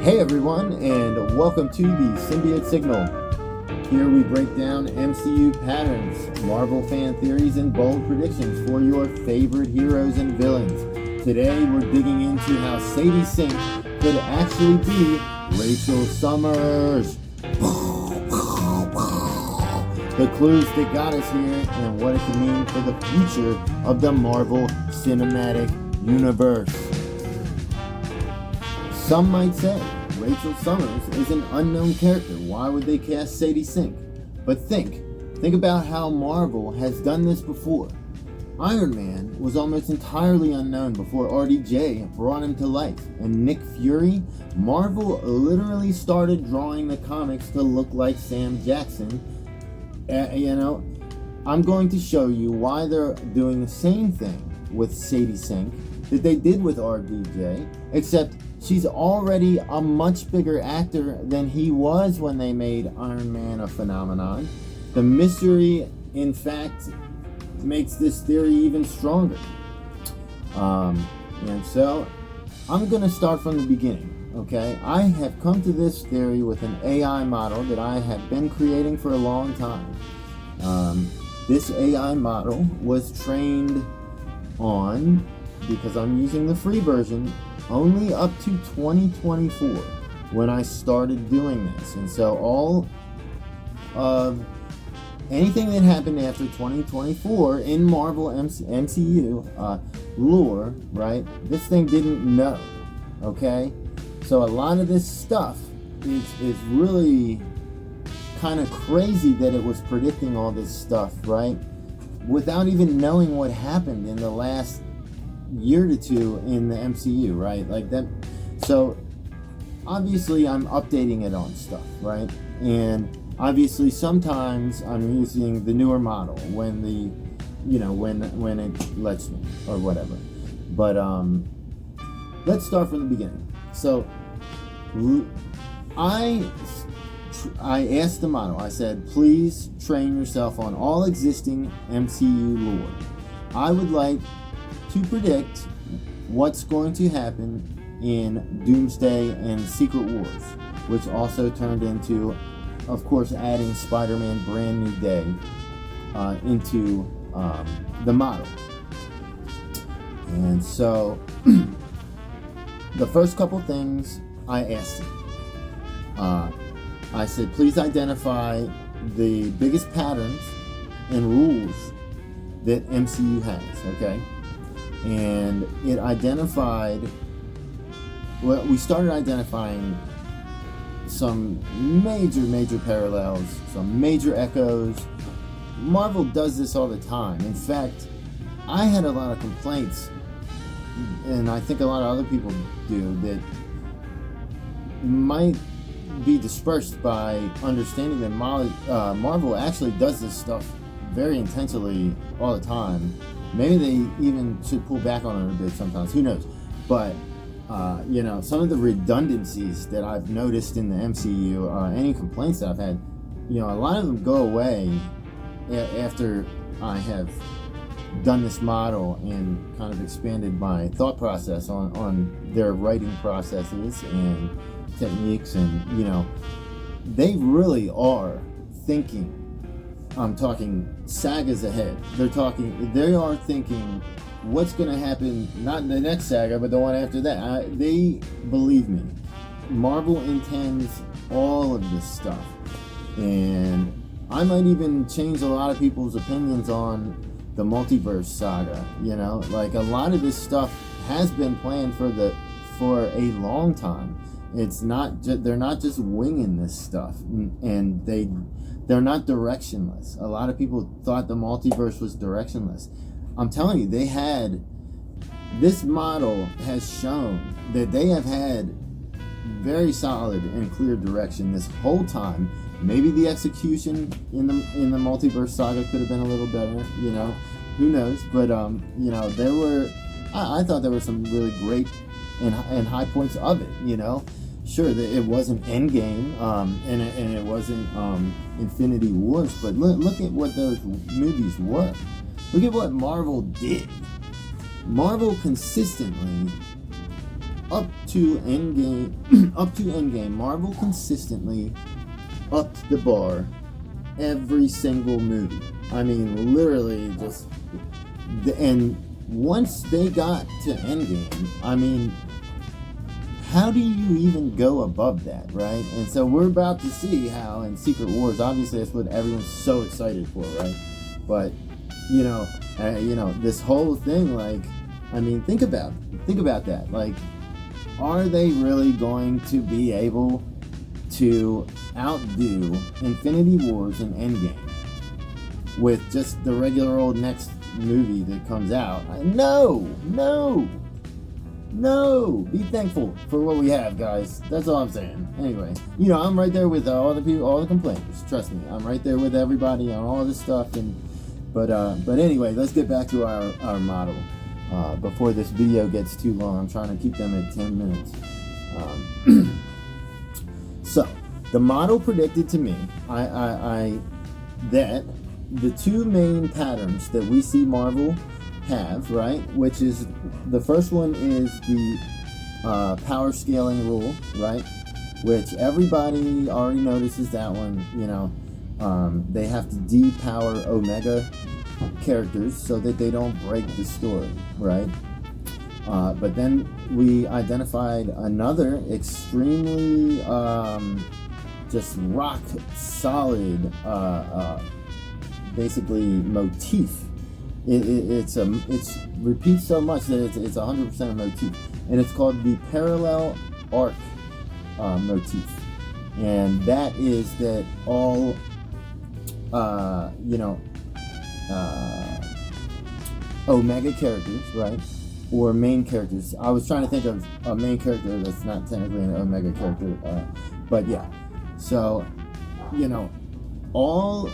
Hey everyone, and welcome to the Symbiote Signal. Here we break down MCU patterns, Marvel fan theories, and bold predictions for your favorite heroes and villains. Today we're digging into how Sadie Sink could actually be Rachel Summers. The clues that got us here and what it could mean for the future of the Marvel Cinematic Universe. Some might say Rachel Summers is an unknown character. Why would they cast Sadie Sink? But think about how Marvel has done this before. Iron Man was almost entirely unknown before RDJ brought him to life. And Nick Fury, Marvel literally started drawing the comics to look like Sam Jackson. I'm going to show you why they're doing the same thing with Sadie Sink that they did with RDJ, except she's already a much bigger actor than he was when they made Iron Man a phenomenon. The mystery, in fact, makes this theory even stronger. And so, I'm going to start from the beginning, okay? I have come to this theory with an AI model that I have been creating for a long time. This AI model was trained on, because I'm using the free version, only up to 2024 when I started doing this. And so all of anything that happened after 2024 in Marvel MCU lore, right, this thing didn't know, okay? So a lot of this stuff is really kind of crazy that it was predicting all this stuff, right, without even knowing what happened in the last year to two in the MCU, right? Like that. So obviously I'm updating it on stuff, right? And obviously sometimes I'm using the newer model when when it lets me or whatever. But let's start from the beginning. So I asked the model, I said, please train yourself on all existing MCU lore. I would like to predict what's going to happen in Doomsday and Secret Wars, which also turned into, of course, adding Spider-Man Brand New Day into the model. And so the first couple things I asked him, I said, please identify the biggest patterns and rules that MCU has, okay? And it identified, well, we started identifying some major parallels, some major echoes. Marvel does this all the time. In fact, I had a lot of complaints, and I think a lot of other people do, that might be dispersed by understanding that Marvel actually does this stuff very intentionally all the time. Maybe they even should pull back on it a bit sometimes. Who knows? But, some of the redundancies that I've noticed in the MCU, any complaints that I've had, a lot of them go away after I have done this model and kind of expanded my thought process on their writing processes and techniques. And, they really are thinking. I'm talking sagas ahead. They are thinking what's going to happen, not in the next saga, but the one after that. They believe me. Marvel intends all of this stuff. And I might even change a lot of people's opinions on the multiverse saga. Like a lot of this stuff has been planned for a long time. It's not they're not just winging this stuff, and they're not directionless. A lot of people thought the multiverse was directionless. I'm telling you, this model has shown that they have had very solid and clear direction this whole time. Maybe the execution in the multiverse saga could have been a little better, who knows? But I thought there were some really great and high points of it, Sure, that it wasn't Endgame, and it wasn't Infinity Wars, but look at what those movies were. Look at what Marvel did. Marvel consistently up to Endgame, Marvel consistently upped the bar every single movie. I mean, literally just, and once they got to Endgame, I mean, how do you even go above that, right? And so we're about to see how in Secret Wars, obviously that's what everyone's so excited for, right? But this whole thing, like, I mean, think about that. Like, are they really going to be able to outdo Infinity Wars and Endgame with just the regular old next movie that comes out? No. Be thankful for what we have, guys. That's all I'm saying. Anyway, I'm right there with all the people, all the complainers. Trust me, I'm right there with everybody on all this stuff. But anyway, let's get back to our model. Before this video gets too long, I'm trying to keep them at 10 minutes. So, the model predicted to me that the two main patterns that we see Marvel have, right, which is, the first one is the power scaling rule, right, which everybody already notices that one. They have to depower Omega characters so that they don't break the story, right? But then we identified another extremely just rock solid basically motif. It's repeats so much that it's 100% a motif, and it's called the parallel arc motif, and that is that all Omega characters, right, or main characters. I was trying to think of a main character that's not technically an Omega character, but yeah. So, all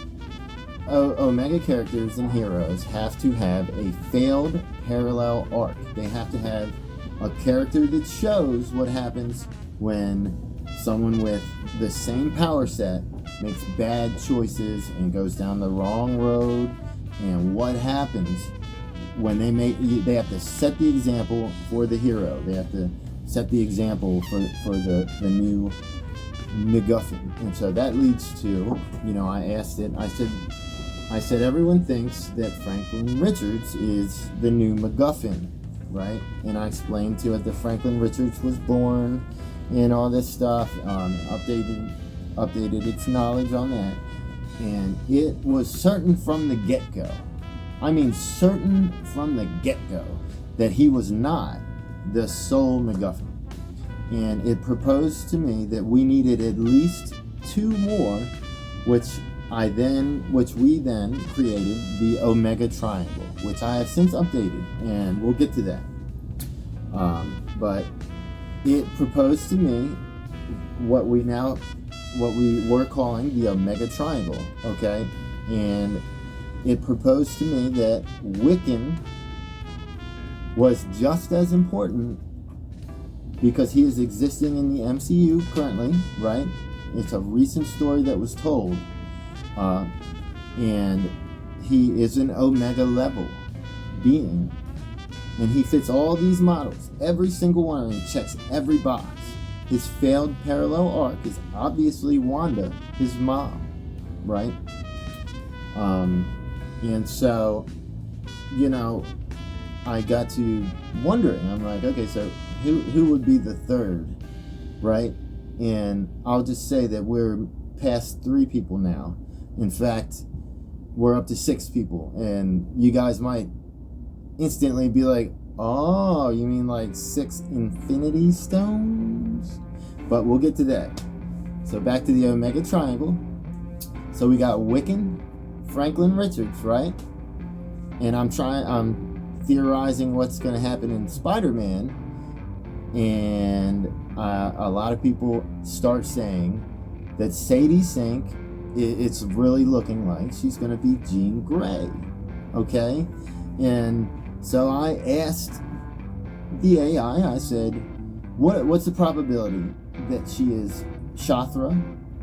Omega characters and heroes have to have a failed parallel arc. They have to have a character that shows what happens when someone with the same power set makes bad choices and goes down the wrong road, and what happens when they have to set the example for the hero. They have to set the example for the new MacGuffin. And so that leads to, I said everyone thinks that Franklin Richards is the new MacGuffin, right? And I explained to it that Franklin Richards was born and all this stuff, updated its knowledge on that, and it was certain from the get-go. I mean, certain from the get-go that he was not the sole MacGuffin. And it proposed to me that we needed at least two more, which we then created the Omega Triangle, which I have since updated, and we'll get to that. But it proposed to me what we were calling the Omega Triangle, okay? And it proposed to me that Wiccan was just as important because he is existing in the MCU currently, right? It's a recent story that was told, and he is an Omega level being, and he fits all these models. Every single one of them checks every box. His failed parallel arc is obviously Wanda, his mom, right? And so, I got to wondering. I'm like, okay, so who would be the third, right? And I'll just say that we're past 3 people now. In fact, we're up to 6 people, and you guys might instantly be like, oh, you mean like 6 Infinity Stones? But we'll get to that. So back to the Omega Triangle. So we got Wiccan, Franklin Richards, right? And I'm theorizing what's going to happen in Spider-Man, and a lot of people start saying that Sadie Sink, it's really looking like she's going to be Jean Grey, okay? And so I asked the AI, I said, what's the probability that she is Shathra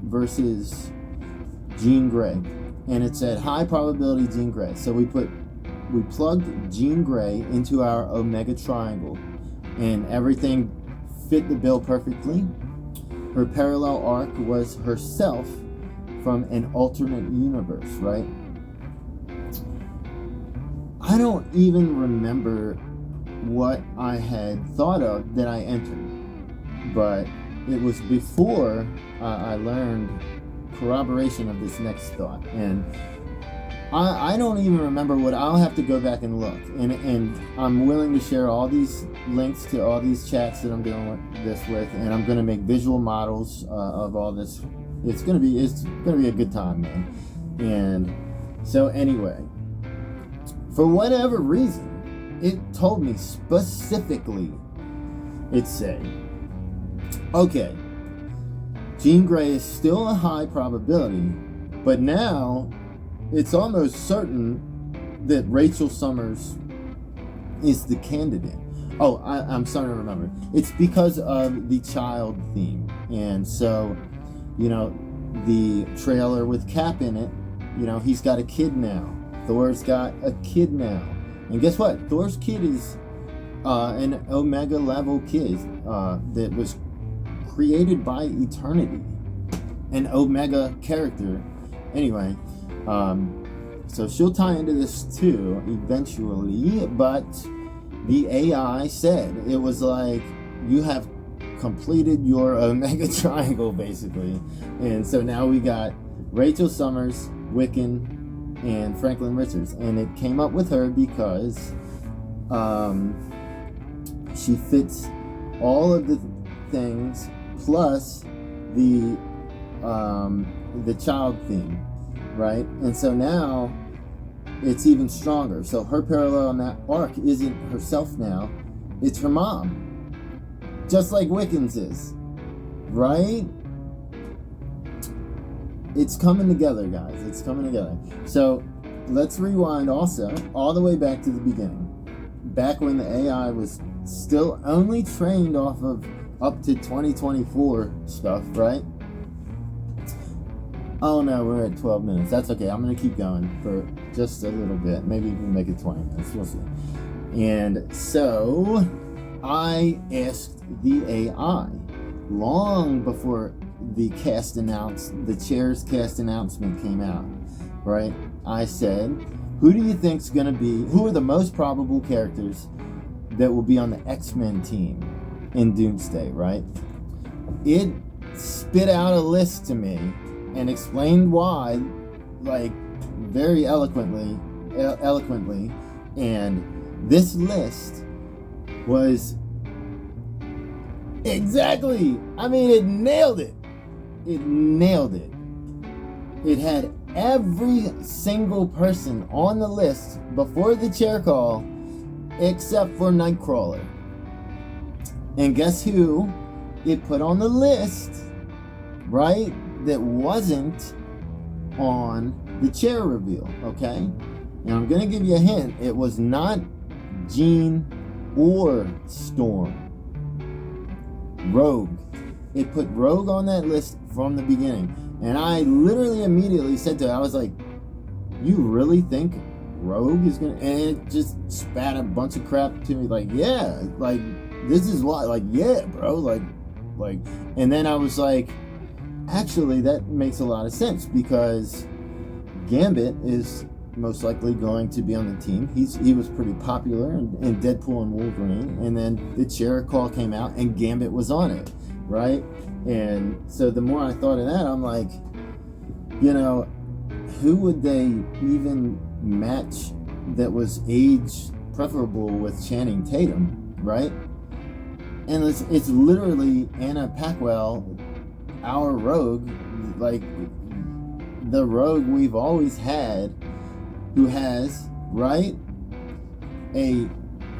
versus Jean Grey? And it said high probability Jean Grey. So we plugged Jean Grey into our Omega Triangle, and everything fit the bill perfectly. Her parallel arc was herself from an alternate universe, right? I don't even remember what I had thought of that I entered, but it was before I learned corroboration of this next thought, and I don't even remember what. I'll have to go back and look, and I'm willing to share all these links to all these chats that I'm doing this with, and I'm gonna make visual models of all this. It's gonna be a good time, man. And so anyway, for whatever reason, it told me specifically, it said, okay, Jean Grey is still a high probability, but now it's almost certain that Rachel Summers is the candidate. Oh, I'm starting to remember. It's because of the child theme. And so, you know, the trailer with Cap in it, you know, he's got a kid now. Thor's got a kid now. And guess what? Thor's kid is an Omega level kid that was created by Eternity. An Omega character. Anyway, so she'll tie into this too eventually, but the AI said it was like, you have completed your Omega Triangle, basically. And so now we got Rachel Summers, Wiccan, and Franklin Richards. And it came up with her because she fits all of the things plus the child theme, right? And so now it's even stronger. So her parallel on that arc isn't herself now, it's her mom. Just like Wiccan's is, right? It's coming together, guys. It's coming together. So let's rewind also all the way back to the beginning. Back when the AI was still only trained off of up to 2024 stuff, right? Oh no, we're at 12 minutes. That's okay. I'm going to keep going for just a little bit. Maybe we can make it 20 minutes. We'll see. And so I asked the AI long before the chair's cast announcement came out, right? I said, who do you think's going to be, who are the most probable characters that will be on the X-Men team in Doomsday, right? It spit out a list to me and explained why, like, very eloquently, and this list was exactly, I mean, it nailed it. It had every single person on the list before the chair call except for Nightcrawler. And guess who it put on the list, right? That wasn't on the chair reveal, okay? Now I'm gonna give you a hint. It was not Jean or Storm. Rogue. It put Rogue on that list from the beginning. And I literally immediately said to her, I was like, you really think Rogue is gonna, and it just spat a bunch of crap to me, like, yeah, like, this is why, like, yeah, bro, like, and then I was like, actually, that makes a lot of sense, because Gambit is most likely going to be on the team. He was pretty popular in Deadpool and Wolverine, and then the chair call came out, and Gambit was on it, right? And so the more I thought of that, I'm like, you know, who would they even match that was age preferable with Channing Tatum, right? And it's literally Anna Paquin, our Rogue, like the Rogue we've always had, who has, right,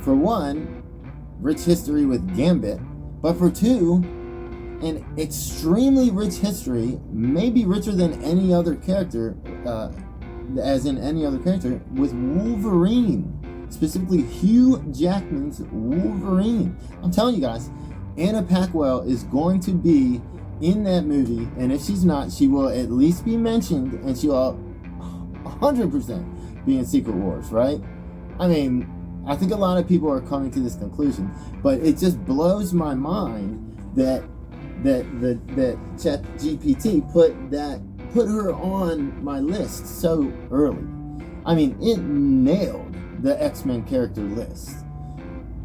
for one, rich history with Gambit, but for two, an extremely rich history, maybe richer than any other character, as in any other character, with Wolverine, specifically Hugh Jackman's Wolverine. I'm telling you guys, Anna Paquin is going to be in that movie, and if she's not, she will at least be mentioned, and she will 100% be in Secret Wars, right? I mean, I think a lot of people are coming to this conclusion, but it just blows my mind that ChatGPT put her on my list so early. I mean, it nailed the X-Men character list.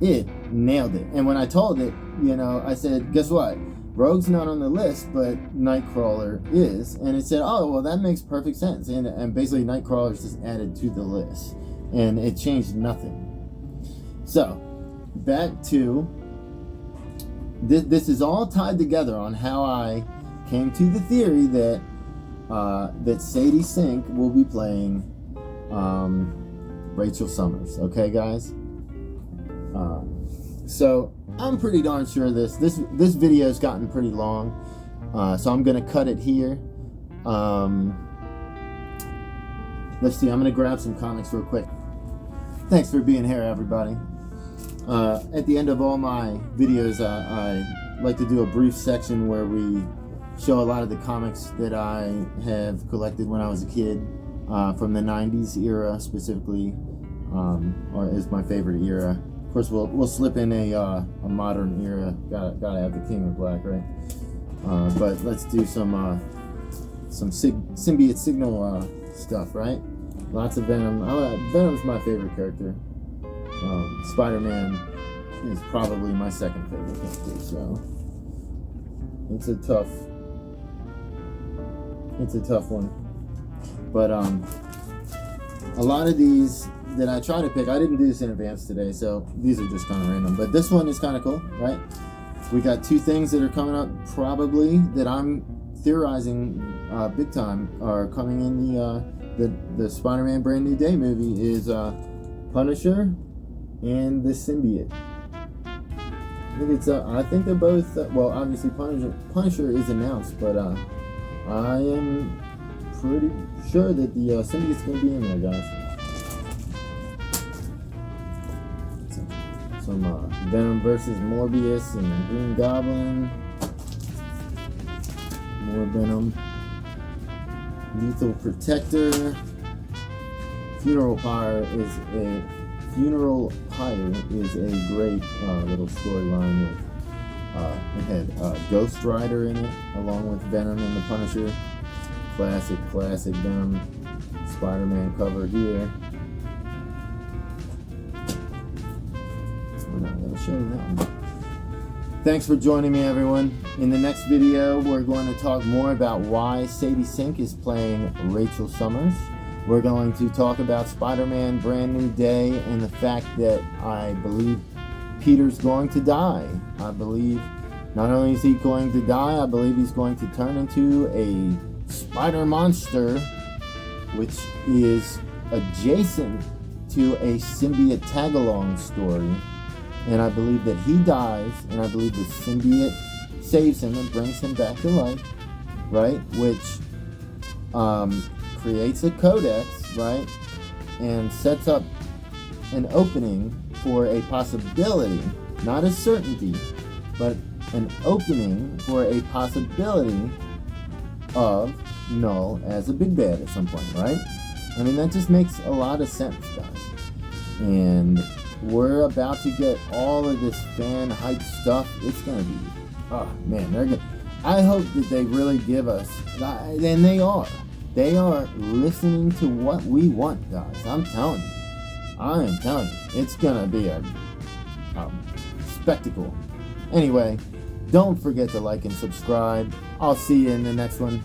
It nailed it. And when I told it, I said, guess what? Rogue's not on the list, but Nightcrawler is. And it said, oh, well, that makes perfect sense. And basically, Nightcrawler's just added to the list. And it changed nothing. So, back to... This is all tied together on how I came to the theory that Sadie Sink will be playing Rachel Summers. Okay, guys? So I'm pretty darn sure this video's gotten pretty long, so I'm gonna cut it here. Let's see. I'm gonna grab some comics real quick. Thanks for being here, everybody. At the end of all my videos, I like to do a brief section where we show a lot of the comics that I have collected when I was a kid, from the 90s era specifically, or is my favorite era. Of course, we'll slip in a modern era. Gotta have the King of Black, right? But let's do some Symbiote Signal stuff, right? Lots of Venom. Venom's my favorite character. Spider-Man is probably my second favorite character, so it's a tough one. But a lot of these that I try to pick, I didn't do this in advance today, so these are just kind of random. But this one is kind of cool, right? We got two things that are coming up probably that I'm theorizing big time are coming in the Spider-Man Brand New Day movie is Punisher and the Symbiote. I think they're both. Well, obviously Punisher is announced, but I am pretty sure that the Symbiote's going to be in there, guys. Some Venom versus Morbius and Green Goblin. More Venom. Lethal Protector. Funeral Pyre is a great little storyline with it had Ghost Rider in it along with Venom and the Punisher. Classic Venom Spider-Man cover here. We're not going to show you that one. Thanks for joining me, everyone. In the next video, we're going to talk more about why Sadie Sink is playing Rachel Summers. We're going to talk about Spider-Man Brand New Day and the fact that I believe Peter's going to die. I believe not only is he going to die, I believe he's going to turn into a spider monster, which is adjacent to a symbiote tag-along story. And I believe that he dies, and I believe the symbiote saves him and brings him back to life, right? Which creates a codex, right? And sets up an opening for a possibility, not a certainty, but an opening for a possibility of Null as a big bad at some point, right? I mean, that just makes a lot of sense, guys. And we're about to get all of this fan hype stuff. It's gonna be, oh man, they're gonna. I hope that they really give us, and they are. They are listening to what we want, guys. I am telling you, it's gonna be a spectacle. Anyway, don't forget to like and subscribe. I'll see you in the next one.